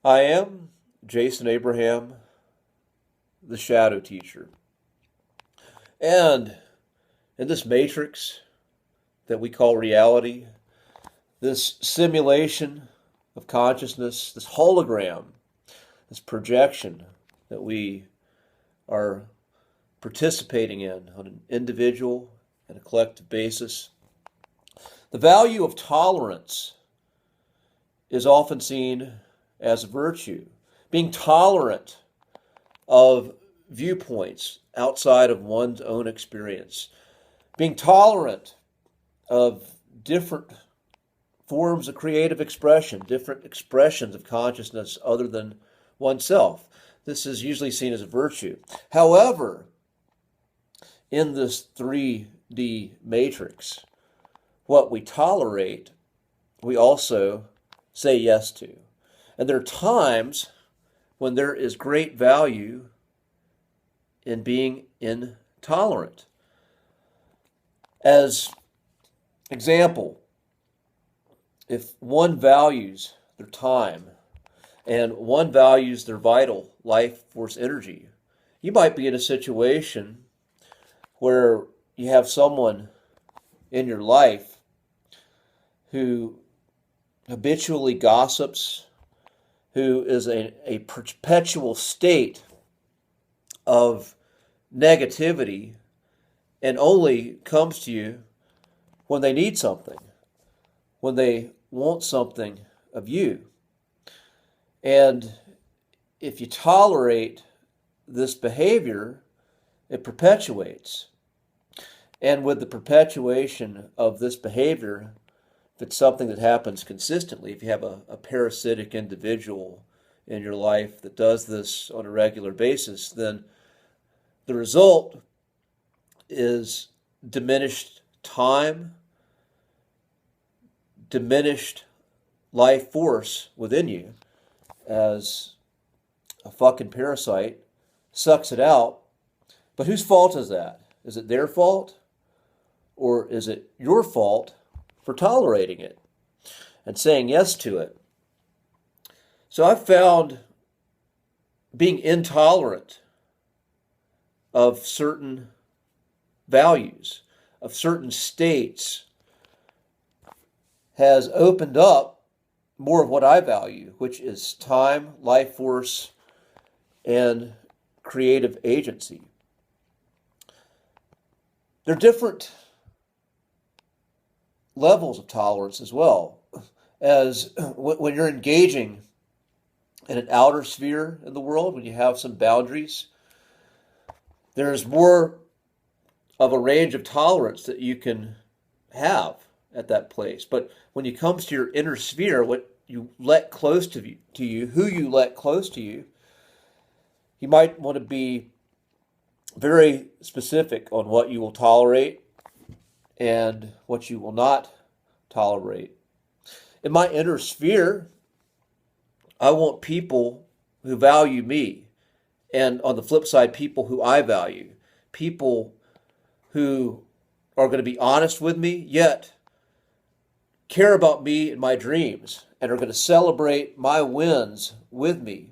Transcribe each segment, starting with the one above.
I am Jason Abraham, the Shadow Teacher. And in this matrix that we call reality, this simulation of consciousness, this hologram, this projection that we are participating in on an individual and a collective basis, the value of tolerance is often seen as a virtue. Being tolerant of viewpoints outside of one's own experience, being tolerant of different forms of creative expression, different expressions of consciousness other than oneself. This is usually seen as a virtue. However, in this 3D matrix, what we tolerate, we also say yes to. And there are times when there is great value in being intolerant. As example, if one values their time and one values their vital life force energy, you might be in a situation where you have someone in your life who habitually gossips, who is a perpetual state of negativity and only comes to you when they need something, when they want something of you. And if you tolerate this behavior, it perpetuates. And with the perpetuation of this behavior, if it's something that happens consistently, if you have a parasitic individual in your life that does this on a regular basis, then the result is diminished time, diminished life force within you as a fucking parasite sucks it out. But whose fault is that? Is it their fault? Or is it your fault for tolerating it and saying yes to it? So I've found being intolerant of certain values, of certain states, has opened up more of what I value, which is time, life force, and creative agency. There are different levels of tolerance as well. As when you're engaging in an outer sphere in the world, when you have some boundaries, there's more of a range of tolerance that you can have at that place. But when it comes to your inner sphere, what you let close to you, who you let close to you, you might want to be very specific on what you will tolerate and what you will not tolerate. In my inner sphere, I want people who value me. And on the flip side, people who I value. People who are going to be honest with me, yet care about me and my dreams, and are going to celebrate my wins with me.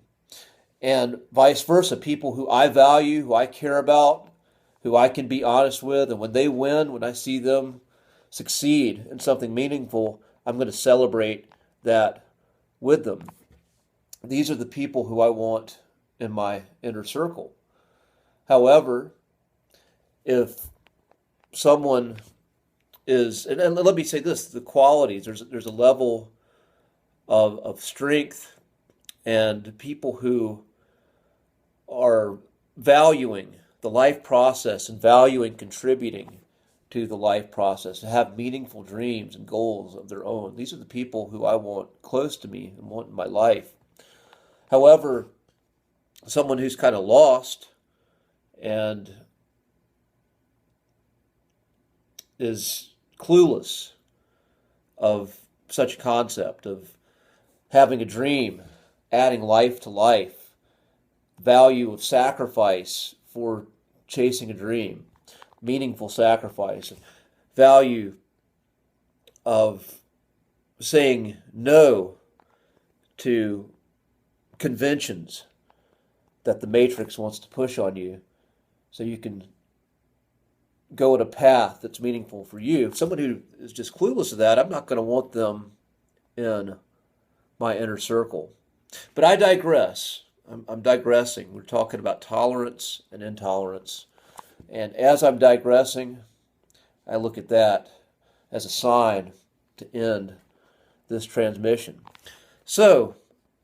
And vice versa, people who I value, who I care about, who I can be honest with, and when they win, when I see them succeed in something meaningful, I'm going to celebrate that with them. These are the people who I want in my inner circle. However, if someone is, and let me say this, the qualities, there's a level of strength and people who are valuing the life process and valuing contributing to the life process, to have meaningful dreams and goals of their own. These are the people who I want close to me and want in my life. However, someone who's kind of lost and is clueless of such a concept of having a dream, adding life to life, value of sacrifice for chasing a dream, meaningful sacrifice, value of saying no to conventions that the Matrix wants to push on you so you can go in a path that's meaningful for you. If someone who is just clueless to that, I'm not going to want them in my inner circle. But I digress. I'm digressing. We're talking about tolerance and intolerance. And as I'm digressing, I look at that as a sign to end this transmission. So,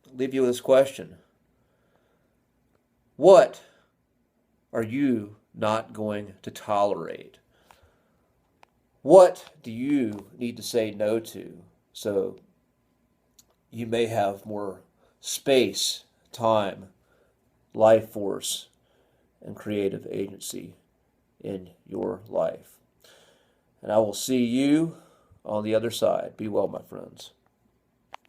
I'll leave you with this question. What are you not going to tolerate? What do you need to say no to so you may have more space, time, life force, and creative agency in your life? And I will see you on the other side. Be well, my friends.